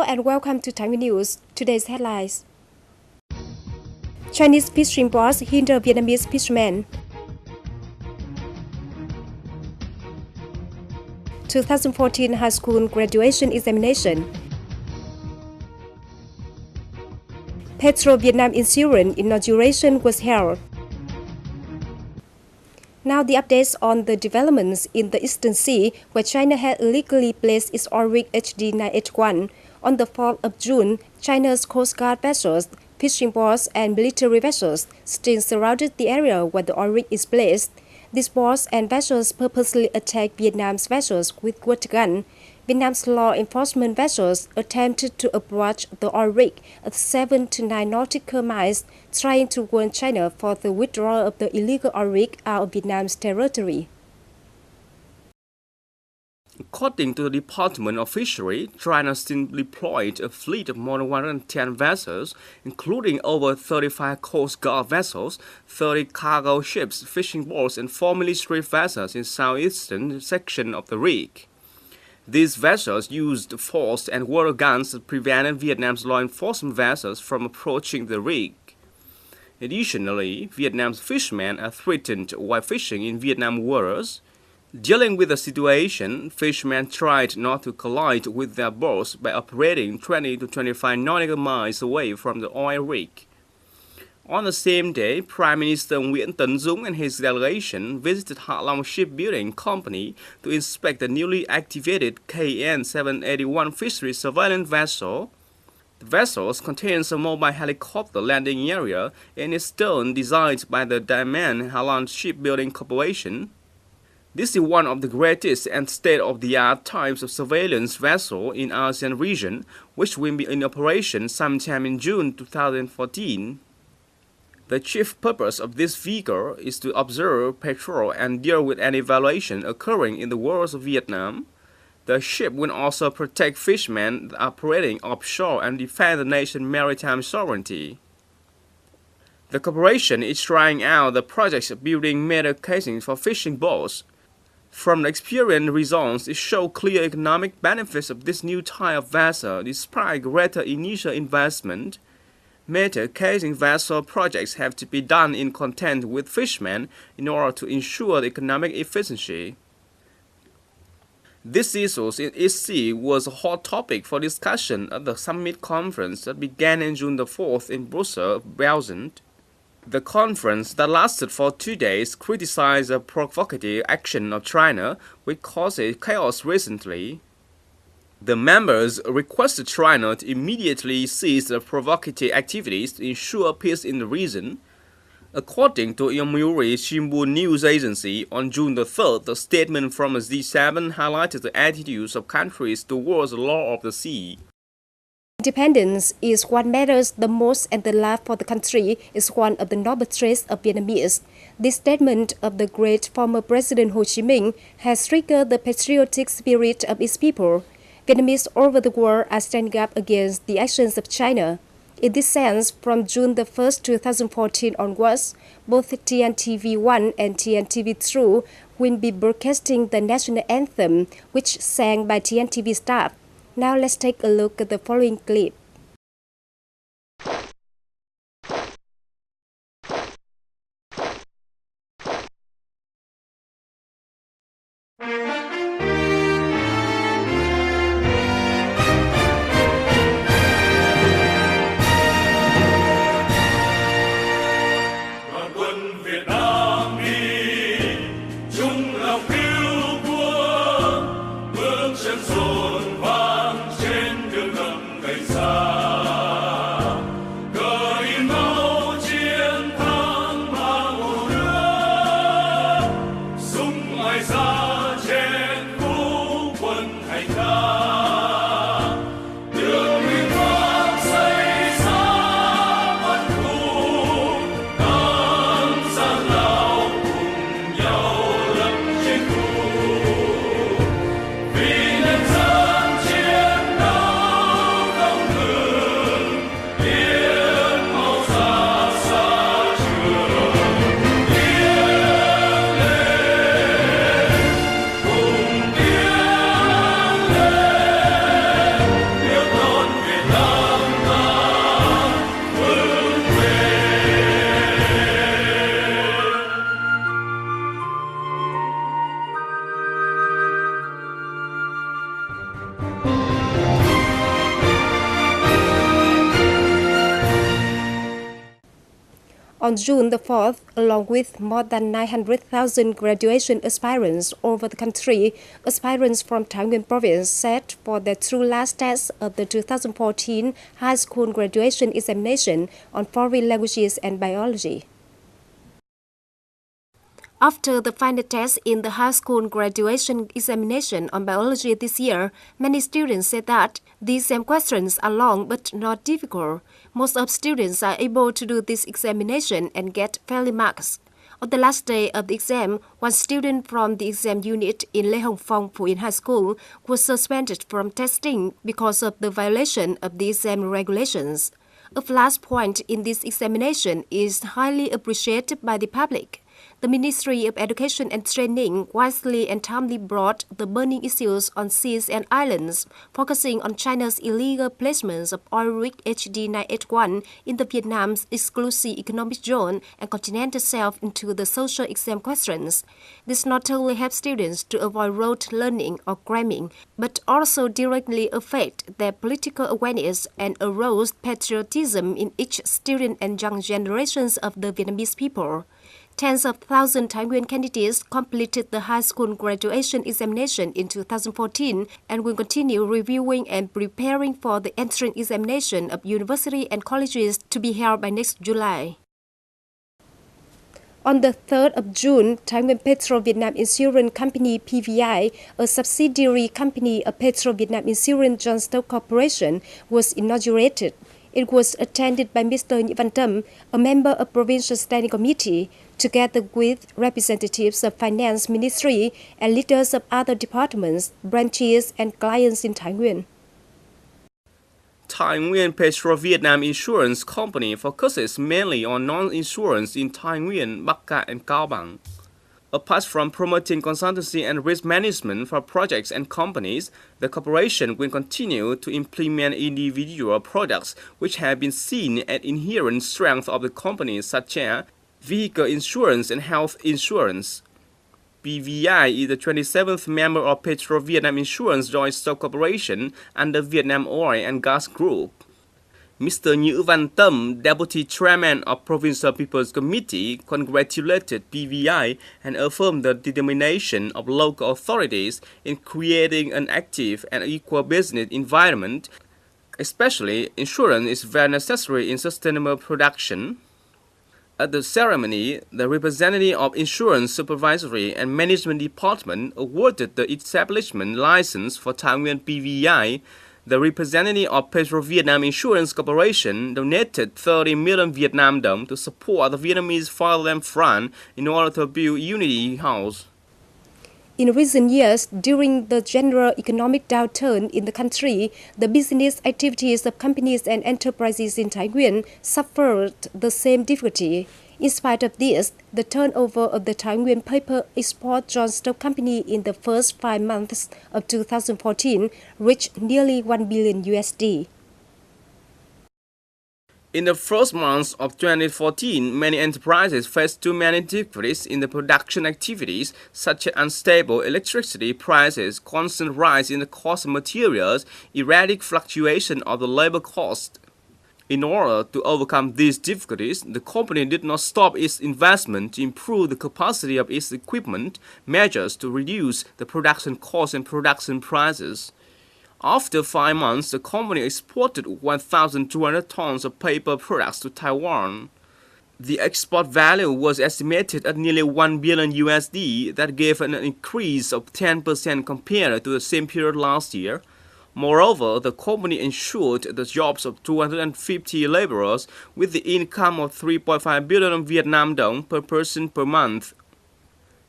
Hello and welcome to Thai News. Today's headlines. Chinese fishing boats hinder Vietnamese fishermen. 2014 high school graduation examination. PetroVietnam insurance inauguration was held. Now the updates on the developments in the Eastern Sea, where China had illegally placed its oil rig HD 981. On the 4th of June, China's Coast Guard vessels, fishing boats and military vessels still surrounded the area where the oil rig is placed. These boats and vessels purposely attacked Vietnam's vessels with water guns. Vietnam's law enforcement vessels attempted to approach the oil rig at 7 to 9 nautical miles, trying to warn China for the withdrawal of the illegal oil rig out of Vietnam's territory. According to the Department of Fishery, China still deployed a fleet of more than 110 vessels, including over 35 Coast Guard vessels, 30 cargo ships, fishing boats, and 4 military vessels in the southeastern section of the rig. These vessels used force and water guns that prevented Vietnam's law enforcement vessels from approaching the rig. Additionally, Vietnam's fishermen are threatened while fishing in Vietnam waters. Dealing with the situation, fishermen tried not to collide with their boats by operating 20 to 25 nautical miles away from the oil rig. On the same day, Prime Minister Nguyễn Tấn Dũng and his delegation visited Hạ Long Shipbuilding Company to inspect the newly activated KN-781 fishery surveillance vessel. The vessel contains a mobile helicopter landing area and is stone designed by the Diamond Hạ Long Shipbuilding Corporation. This is one of the greatest and state-of-the-art types of surveillance vessel in ASEAN region, which will be in operation sometime in June 2014. The chief purpose of this vehicle is to observe, patrol, and deal with any violation occurring in the waters of Vietnam. The ship will also protect fishermen operating offshore and defend the nation's maritime sovereignty. The corporation is trying out the project of building metal casings for fishing boats. From the experience results, it shows clear economic benefits of this new type of vessel despite greater initial investment. Metal casing vessel projects have to be done in content with fishermen in order to ensure the economic efficiency. This issue in East Sea was a hot topic for discussion at the summit conference that began on June the 4th in Brussels, Belgium. The conference that lasted for 2 days criticized the provocative action of China, which caused chaos recently. The members requested China to immediately cease the provocative activities to ensure peace in the region. According to Yomiuri Shimbun news agency, on June the 3rd, the statement from the G7 highlighted the attitudes of countries towards the law of the sea. Independence is what matters the most, and the love for the country is one of the noble traits of Vietnamese. This statement of the great former President Ho Chi Minh has triggered the patriotic spirit of its people. Vietnamese all over the world are standing up against the actions of China. In this sense, from June the 1st, 2014 onwards, both TNTV1 and TNTV2 will be broadcasting the national anthem, which sang by TNTV staff. Now let's take a look at the following clip. Chân dồn vang trên đường ngầm gành xa. On June the 4th, along with more than 900,000 graduation aspirants over the country, aspirants from Thái Nguyên province sat for their true last test of the 2014 high school graduation examination on foreign languages and biology. After the final test in the high school graduation examination on biology this year, many students said that these exam questions are long but not difficult. Most of students are able to do this examination and get fairly marks. On the last day of the exam, one student from the exam unit in Lê Hồng Phong Phú Yên High School was suspended from testing because of the violation of the exam regulations. A flashpoint in this examination is highly appreciated by the public. The Ministry of Education and Training wisely and timely brought the burning issues on seas and islands, focusing on China's illegal placements of oil-rich HD-981 in the Vietnam's exclusive economic zone and continental shelf into the social exam questions. This not only helps students to avoid rote learning or cramming, but also directly affect their political awareness and arouse patriotism in each student and young generations of the Vietnamese people. Tens of thousands Thái Nguyên candidates completed the high school graduation examination in 2014 and will continue reviewing and preparing for the entrance examination of university and colleges to be held by next July. On the 3rd of June, Thái Nguyên PetroVietnam Insurance Company PVI, a subsidiary company of PetroVietnam Insurance Joint Stock Corporation, was inaugurated. It was attended by Mr. Nguyễn Văn Tâm, a member of Provincial Standing Committee, together with representatives of Finance Ministry and leaders of other departments, branches, and clients in Thái Nguyên. Thái Nguyên PetroVietnam Insurance Company focuses mainly on non-insurance in Thái Nguyên, Bắc Cạn, and Cao Bằng. Apart from promoting consultancy and risk management for projects and companies, the corporation will continue to implement individual products which have been seen as inherent strengths of the company, such as vehicle insurance and health insurance. PVI is the 27th member of PetroVietnam Insurance Joint Stock Corporation under Vietnam Oil and Gas Group. Mr. Nguyễn Văn Tâm, Deputy Chairman of Provincial People's Committee, congratulated PVI and affirmed the determination of local authorities in creating an active and equal business environment. Especially, insurance is very necessary in sustainable production. At the ceremony, the representative of Insurance Supervisory and Management Department awarded the establishment license for Thái Nguyên PVI. The representative of PetroVietnam Insurance Corporation donated 30 million Vietnam đồng to support the Vietnamese Fatherland Front in order to build Unity House. In recent years, during the general economic downturn in the country, the business activities of companies and enterprises in Thái Nguyên suffered the same difficulty. In spite of this, the turnover of the Thái Nguyên Paper Export Joint Stock Company in the first 5 months of 2014 reached nearly $1 billion USD. In the first months of 2014, many enterprises faced too many difficulties in the production activities, such as unstable electricity prices, constant rise in the cost of materials, erratic fluctuation of the labor cost. In order to overcome these difficulties, the company did not stop its investment to improve the capacity of its equipment, measures to reduce the production costs and production prices. After 5 months, the company exported 1,200 tons of paper products to Taiwan. The export value was estimated at nearly $1 billion USD, that gave an increase of 10% compared to the same period last year. Moreover, the company ensured the jobs of 250 laborers with the income of 3.5 billion Vietnam dong per person per month.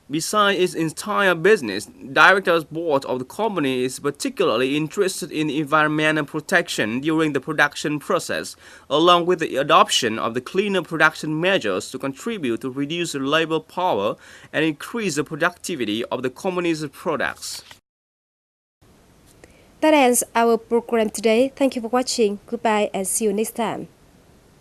Besides its entire business, Directors Board of the company is particularly interested in environmental protection during the production process, along with the adoption of the cleaner production measures to contribute to reduce the labor power and increase the productivity of the company's products. That ends our program today. Thank you for watching. Goodbye and see you next time.